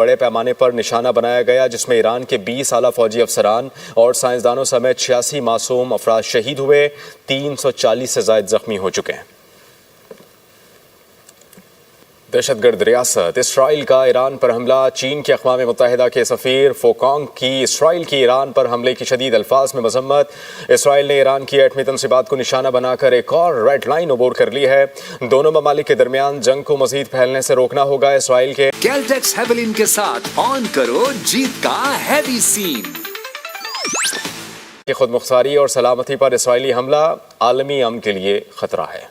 بڑے پیمانے پر نشانہ بنایا گیا، جس میں ایران کے 20 اعلیٰ فوجی افسران اور سائنسدانوں سمیت 86 معصوم افراد شہید ہوئے، 340 سے زائد زخمی ہو چکے ہیں۔ دہشت گرد ریاست اسرائیل کا ایران پر حملہ، چین کے اقوام متحدہ کے سفیر فوکانگ کی اسرائیل کی ایران پر حملے کی شدید الفاظ میں مذمت۔ اسرائیل نے ایران کی ایٹمی تنصیبات کو نشانہ بنا کر ایک اور ریڈ لائن عبور کر لی ہے۔ دونوں ممالک کے درمیان جنگ کو مزید پھیلنے سے روکنا ہوگا۔ اسرائیل کے کیلٹیکس ہیولین کے ساتھ آن کرو جیت کا ہیوی سین۔ خود مختاری اور سلامتی پر اسرائیلی حملہ عالمی امن کے لیے خطرہ ہے۔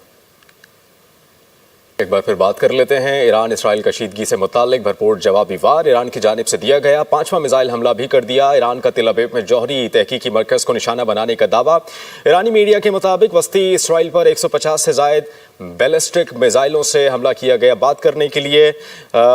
ایک بار پھر بات کر لیتے ہیں ایران اسرائیل کشیدگی سے متعلق بھرپور جوابی وار ایران کی جانب سے دیا گیا۔ 5واں میزائل حملہ بھی کر دیا۔ ایران کا تل ابیب میں جوہری تحقیقی مرکز کو نشانہ بنانے کا دعویٰ۔ ایرانی میڈیا کے مطابق وسطی اسرائیل پر 150 سے زائد بیلسٹک میزائلوں سے حملہ کیا گیا۔ بات کرنے کے لیے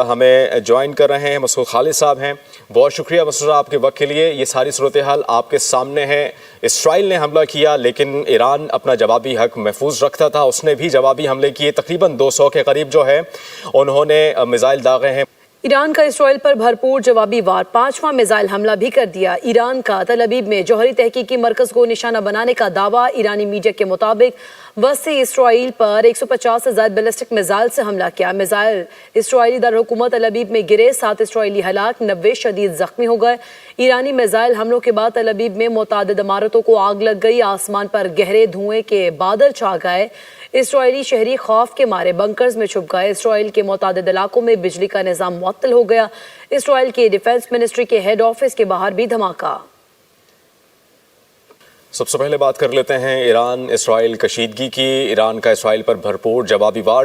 ہمیں جوائن کر رہے ہیں مسعود خالد صاحب ہیں۔ بہت شکریہ مسعود صاحب آپ کے وقت کے لیے۔ یہ ساری صورتحال آپ کے سامنے ہے۔ اسرائیل نے حملہ کیا لیکن ایران اپنا جوابی حق محفوظ رکھتا تھا، اس نے بھی جوابی حملے کیے، تقریباً 200 کے قریب جو ہے انہوں نے میزائل داغے ہیں۔ ایران کا اسرائیل پر بھرپور جوابی وار، 5واں میزائل حملہ بھی کر دیا۔ ایران کا تل ابیب میں جوہری تحقیقی مرکز کو نشانہ بنانے کا دعویٰ۔ ایرانی میڈیا کے مطابق وسطی اسرائیل پر 150 سے زائد بیلسٹک میزائل سے حملہ کیا۔ میزائل اسرائیلی دارالحکومت تل ابیب میں گرے، 7 اسرائیلی ہلاک، 90 شدید زخمی ہو گئے۔ ایرانی میزائل حملوں کے بعد تل ابیب میں متعدد عمارتوں کو آگ لگ گئی، آسمان پر گہرے دھوئیں کے بادل چھا گئے۔ اسرائیلی شہری خوف کے مارے بنکرز میں چھپ گئے۔ اسرائیل کے متعدد علاقوں میں بجلی کا نظام معطل ہو گیا۔ اسرائیل کے ڈیفنس منسٹری کے ہیڈ آفس کے باہر بھی دھماکہ۔ سب سے پہلے بات کر لیتے ہیں ایران اسرائیل کشیدگی کی۔ ایران کا اسرائیل پر بھرپور جوابی وار،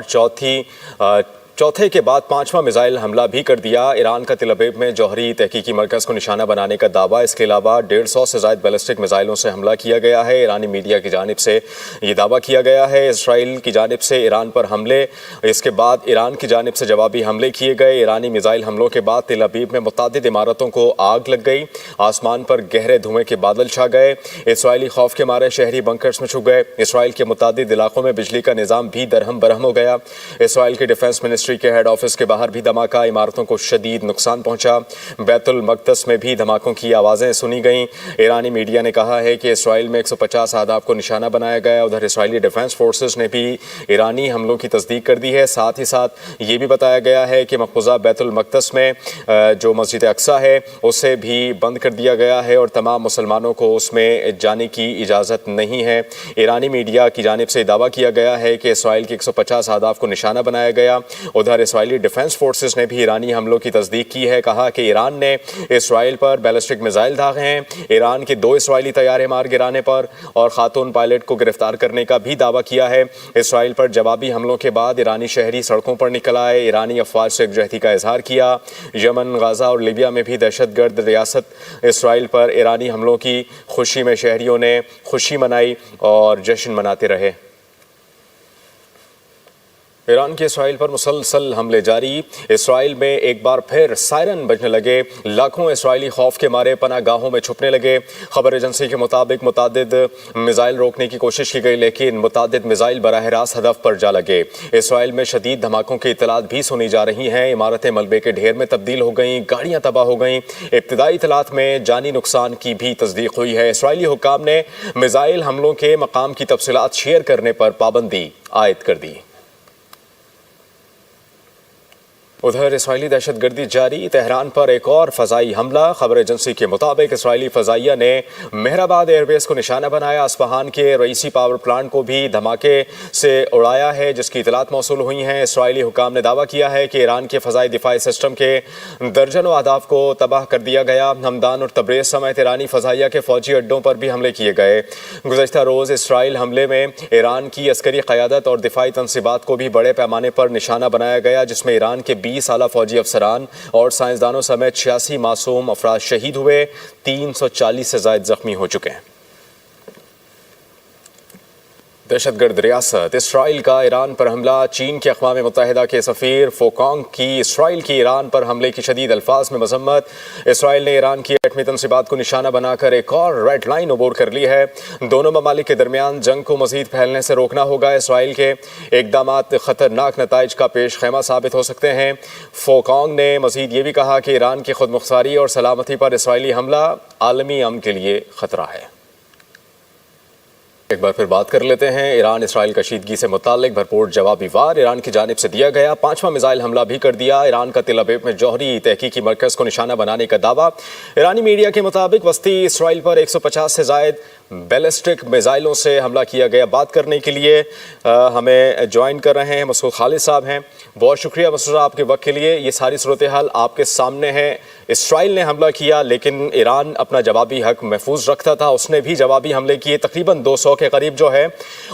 چوتھے کے بعد 5واں میزائل حملہ بھی کر دیا۔ ایران کا تل ابیب میں جوہری تحقیقی مرکز کو نشانہ بنانے کا دعویٰ۔ اس کے علاوہ 150 سے زائد بیلسٹک میزائلوں سے حملہ کیا گیا ہے۔ ایرانی میڈیا کی جانب سے یہ دعویٰ کیا گیا ہے اسرائیل کی جانب سے ایران پر حملے، اس کے بعد ایران کی جانب سے جوابی حملے کیے گئے۔ ایرانی میزائل حملوں کے بعد تل ابیب میں متعدد عمارتوں کو آگ لگ گئی، آسمان پر گہرے دھوئیں کے بادل چھا گئے۔ اسرائیلی خوف کے مارے شہری بنکرز میں چھپ گئے۔ اسرائیل کے متعدد علاقوں میں بجلی کا نظام بھی درہم برہم ہو گیا۔ اسرائیل کے ڈیفنس منسٹری کے ہیڈ آفس کے باہر بھی دھماکہ، عمارتوں کو شدید نقصان پہنچا۔ بیت المقدس میں بھی دھماکوں کی آوازیں سنی گئیں۔ ایرانی میڈیا نے کہا ہے کہ اسرائیل میں 150 اہداف کو نشانہ بنایا گیا۔ ادھر اسرائیلی ڈیفنس فورسز نے بھی ایرانی حملوں کی تصدیق کر دی ہے۔ ساتھ ہی ساتھ یہ بھی بتایا گیا ہے کہ مقبوضہ بیت المقدس میں جو مسجد اقصیٰ ہے اسے بھی بند کر دیا گیا ہے اور تمام مسلمانوں کو اس میں جانے کی اجازت نہیں ہے۔ ایرانی میڈیا کی جانب سے دعویٰ کیا گیا ہے کہ اسرائیل کے 150 اہداف کو نشانہ بنایا گیا۔ ادھر اسرائیلی ڈیفنس فورسز نے بھی ایرانی حملوں کی تصدیق کی ہے، کہا کہ ایران نے اسرائیل پر بیلسٹک میزائل داغے ہیں۔ ایران کے 2 اسرائیلی طیارے مار گرانے پر اور خاتون پائلٹ کو گرفتار کرنے کا بھی دعویٰ کیا ہے۔ اسرائیل پر جوابی حملوں کے بعد ایرانی شہری سڑکوں پر نکل آئے، ایرانی افواج سے یکجہتی کا اظہار کیا۔ یمن، غزہ اور لیبیا میں بھی دہشت گرد ریاست اسرائیل پر ایرانی حملوں کی خوشی میں شہریوں نے خوشی منائی اور جشن مناتے رہے۔ ایران کے اسرائیل پر مسلسل حملے جاری، اسرائیل میں ایک بار پھر سائرن بجنے لگے، لاکھوں اسرائیلی خوف کے مارے پناہ گاہوں میں چھپنے لگے۔ خبر ایجنسی کے مطابق متعدد میزائل روکنے کی کوشش کی گئی لیکن متعدد میزائل براہ راست ہدف پر جا لگے۔ اسرائیل میں شدید دھماکوں کی اطلاعات بھی سنی جا رہی ہیں، عمارتیں ملبے کے ڈھیر میں تبدیل ہو گئیں، گاڑیاں تباہ ہو گئیں۔ ابتدائی اطلاعات میں جانی نقصان کی بھی تصدیق ہوئی ہے۔ اسرائیلی حکام نے میزائل حملوں کے مقام کی تفصیلات شیئر کرنے پر پابندی عائد کر دی۔ ادھر اسرائیلی دہشت گردی جاری، تہران پر ایک اور فضائی حملہ۔ خبر ایجنسی کے مطابق اسرائیلی فضائیہ نے مہرآباد ایئر بیس کو نشانہ بنایا، اصفہان کے رئیسی پاور پلانٹ کو بھی دھماکے سے اڑایا ہے جس کی اطلاعات موصول ہوئی ہیں۔ اسرائیلی حکام نے دعویٰ کیا ہے کہ ایران کے فضائی دفاعی سسٹم کے درجنوں اہداف کو تباہ کر دیا گیا۔ ہمدان اور تبریز سمیت ایرانی فضائیہ کے فوجی اڈوں پر بھی حملے کیے گئے۔ گزشتہ روز اسرائیل حملے میں ایران کی عسکری قیادت اور دفاعی تنصیبات کو بھی بڑے پیمانے پر نشانہ بنایا گیا، جس میں ایران کے 20 اعلیٰ فوجی افسران اور سائنسدانوں سمیت 86 معصوم افراد شہید ہوئے، 340 سے زائد زخمی ہو چکے ہیں۔ दहशत गर्द रियासत इसराइल का ईरान पर हमला। चीन के अक़वाम मुत्तहिदा के सफ़ीर फोकांग की इसराइल की ईरान पर हमले की शदीद अल्फाज में मजम्मत। इसराइल ने ईरान की एटमी तनसीबात को निशाना बनाकर एक और रेड लाइन अबूर कर ली है। दोनों ममालिक के दरमियान जंग को मज़ीद फैलने से रोकना होगा। इसराइल के इक़दामात ख़तरनाक नताइज का पेश खैमा साबित हो सकते हैं। फोकांग ने मज़ीद ये भी कहा कि ईरान की खुद मुख्तारी और सलामती पर इसराइली हमला आलमी अमन के लिए ख़तरा है। एक बार फिर बात कर लेते हैं ईरान इसराइल कशीदगी से मुताल्लिक भरपूर जवाबी वार ईरान की जानिब से दिया गया। 5वां मिसाइल हमला भी कर दिया। ईरान का तिल अबीब में जौहरी तहकीकी मरकज़ को निशाना बनाने का दावा। ईरानी मीडिया के मुताबिक वस्ती इसराइल पर 150 से ज़ायद बैलिस्टिक मिसाइलों से हमला किया गया। बात करने के लिए हमें ज्वाइन कर रहे हैं मसूद खालिद साहब हैं। बहुत शुक्रिया मसूद आपके वक्त के लिए। ये सारी सूरत हाल आपके सामने है। इसराइल ने हमला किया लेकिन ईरान अपना जवाबी हक महफूज रखता था। उसने भी जवाबी हमले किए। तकरीबन 200 के करीब जो है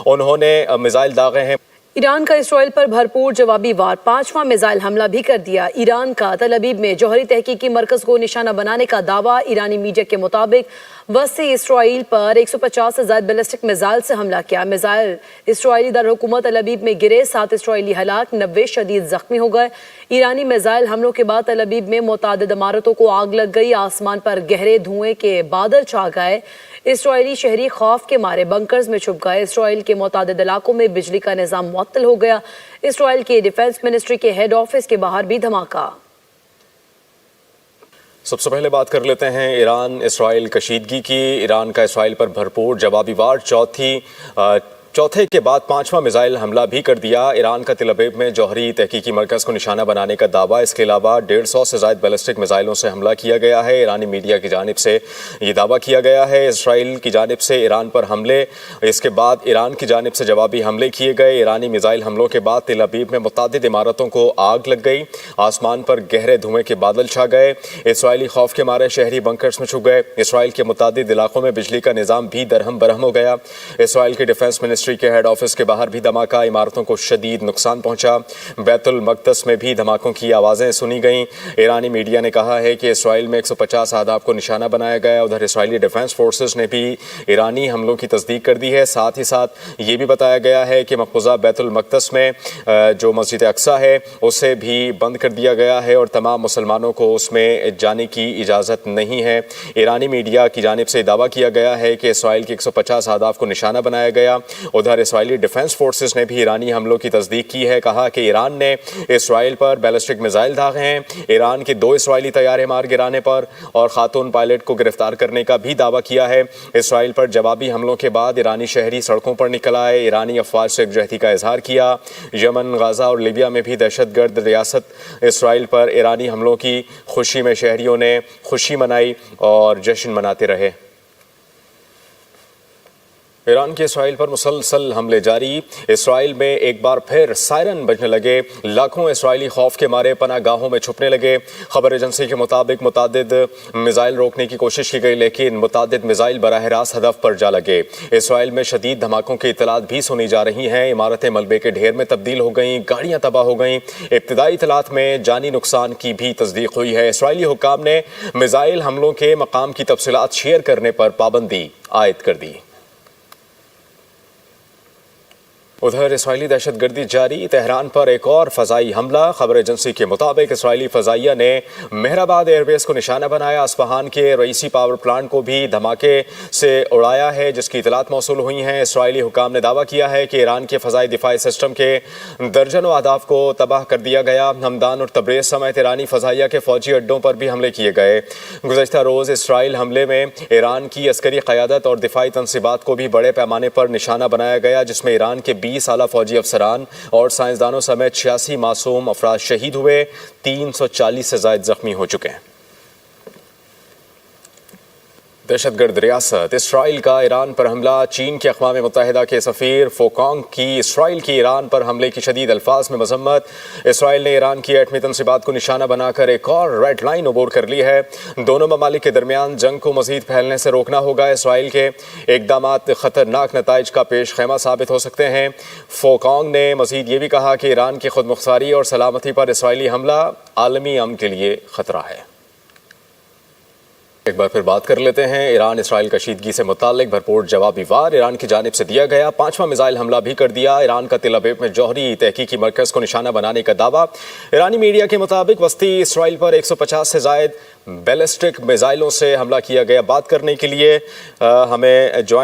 उन्होंने मिसाइल दागे हैं। ईरान का इसराइल पर भरपूर जवाबी वार। 5वां मिसाइल हमला भी कर दिया। ईरान का तल अबीब में जौहरी तहकीकी मरकज़ को निशाना बनाने का दावा। ईरानी मीडिया के मुताबिक वस्ती इसराइल पर 150 से ज़ायद बैलिस्टिक मिसाइल से हमला किया। मिसाइल इसराइली दारहुकूमत तल अबीब में गिरे। 7 इसराइली हलाक, 90 शदीद जख्मी हो गए। ईरानी मिसाइल हमलों के बाद तल अबीब में मुतअद्दिद इमारतों को आग लग गई। आसमान पर गहरे धुएं के बादल छा गए। इसराइली शहरी खौफ के मारे बंकर्स में छुप गए। इसराइल के मुतअद्दिद इलाकों में बिजली का निज़ाम मुअत्तल हो गया। इसराइल के डिफेंस मिनिस्ट्री के हेड ऑफिस के बाहर भी धमाका। सबसे पहले बात कर लेते हैं ईरान इसराइल कशीदगी की। ईरान का इसराइल पर भरपूर जवाबी वार। चौथे के बाद 5वां मिसाइल हमला भी कर दिया। ईरान का तिल अबीब में जौहरी तहकीकी मरकज़ को निशाना बनाने का दावा। इसके अलावा 150 से ज़ायद बैलिस्टिक मिसाइलों से हमला किया गया है। ईरानी मीडिया की जानिब से ये दावा किया गया है। इसराइल की जानिब से ईरान पर हमले, इसके बाद ईरान की जानिब से जवाबी हमले किए गए। ईरानी मिसाइल हमलों के बाद तिल अबीब में मुतअद्दिद इमारतों को आग लग गई। आसमान पर गहरे धुएं के बादल छा गए। इसराइली खौफ के मारे शहरी बंकर्स में छुप गए। इसराइल के मुतअद्दिद इलाकों में बिजली का निज़ाम भी दरहम बरहम हो गया। इसराइल के डिफेंस मिनिस्ट्री के हेड ऑफिस के बाहर भी धमाका। इमारतों को शदीद नुकसान पहुंचा। बैतुल मक़दस में भी धमाकों की आवाज़ें सुनी गईं। ईरानी मीडिया ने कहा है कि इसराइल में 150 अहदाफ को निशाना बनाया गया। उधर इसराइली डिफेंस फोर्सेस ने भी ईरानी हमलों की तस्दीक कर दी है। साथ ही साथ ये भी बताया गया है कि मक़बूज़ा बैतुल मक़दस में जो मस्जिद अक्सा है उसे भी बंद कर दिया गया है और तमाम मुसलमानों को उसमें जाने की इजाज़त नहीं है। ईरानी मीडिया की जानिब से दावा किया गया है कि इसराइल की 150 अहदाफ को निशाना बनाया गया। उधर इसराइली डिफेंस फोर्सेस ने भी ईरानी हमलों की तस्दीक की है। कहा कि ईरान ने इसराइल पर बैलिस्टिक मिसाइल दागे हैं। ईरान के 2 इसराइली तैयारे मार गिराने पर और खातून पायलट को गिरफ्तार करने का भी दावा किया है। इसराइल पर जवाबी हमलों के बाद ईरानी शहरी सड़कों पर निकल आए। ईरानी अफवाज से यकजहती का इजहार किया। यमन, गाजा और लीबिया में भी दहशत गर्द रियासत इसराइल पर ईरानी हमलों की खुशी में शहरियों ने खुशी मनाई और जश्न मनाते रहे। ईरान के इसराइल पर मुसलसल हमले जारी। इसराइल में एक बार फिर सायरन बजने लगे। लाखों इसराइली खौफ के मारे पनाह गाहों में छुपने लगे। खबर एजेंसी के मुताबिक मुतअद्दिद मिसाइल रोकने की कोशिश की गई लेकिन मुतअद्दिद मिसाइल बराह रास्त हदफ पर जा लगे। इसराइल में शदीद धमाकों की इतलात भी सुनी जा रही हैं। इमारतें मलबे के ढेर में तब्दील हो गईं। गाड़ियाँ तबाह हो गईं। इब्तिदाई इतलात में जानी नुकसान की भी तस्दीक हुई है। इसराइली हुक्काम ने मिसाइल हमलों के मकाम की तफसीलात शेयर करने पर पाबंदी आयद कर दी। उधर इसराइली दहशत गर्दी जारी। तेहरान पर एक और फ़ज़ाई हमला। खबर एजेंसी के मुताबिक इसराइली फ़ज़ाइया ने मेहराबाद एयरबेस को निशाना बनाया। अस्फहान के रईसी पावर प्लांट को भी धमाके से उड़ाया है जिसकी इतलात मौसूल हुई हैं। इसराइली हुकाम ने दावा किया है कि ईरान के फ़ज़ाई दिफाई सिस्टम के दर्जनों अहदाफ को तबाह कर दिया गया। हमदान और तब्रेज़ समेत ईरानी फ़ज़ाइया के फ़ौजी अड्डों पर भी हमले किए गए। गुज़श्ता रोज़ इसराइल हमले में ईरान की अस्करी क़यादत और दिफाई तनसीबात को भी बड़े पैमाने पर निशाना बनाया गया जिसमें ईरान के 20 आला फौजी अफसरान और साइंसदानों समेत 86 मासूम अफराद शहीद हुए। 340 से ज़ायद जख्मी हो चुके हैं। दहशत गर्द रियासत इसराइल का ईरान पर हमला। चीन के अक़वाम मुत्तहिदा के सफ़ीर फोकांग की इसराइल की ईरान पर हमले की शदीद अल्फाज में मजम्मत। इसराइल ने ईरान की एटमी तनसीबात को निशाना बनाकर एक और रेड लाइन अबूर कर ली है। दोनों ममालिक के दरमियान जंग को मज़ीद फैलने से रोकना होगा। इसराइल के इक़दामात ख़तरनाक नताइज का पेश खैमा साबित हो सकते हैं। फोकांग ने मज़ीद ये भी कहा कि ईरान की खुद मुख्तारी और सलामती पर इसराइली हमला आलमी अमन के लिए ख़तरा है। ایک بار پھر بات کر لیتے ہیں ایران اسرائیل کشیدگی سے متعلق بھرپور جوابی وار ایران کی جانب سے دیا گیا، 5واں میزائل حملہ بھی کر دیا۔ ایران کا تل ابیب میں جوہری تحقیقی مرکز کو نشانہ بنانے کا دعویٰ۔ ایرانی میڈیا کے مطابق وسطی اسرائیل پر 150 سے زائد بیلسٹک میزائلوں سے حملہ کیا گیا۔ بات کرنے کے لیے ہمیں جوائن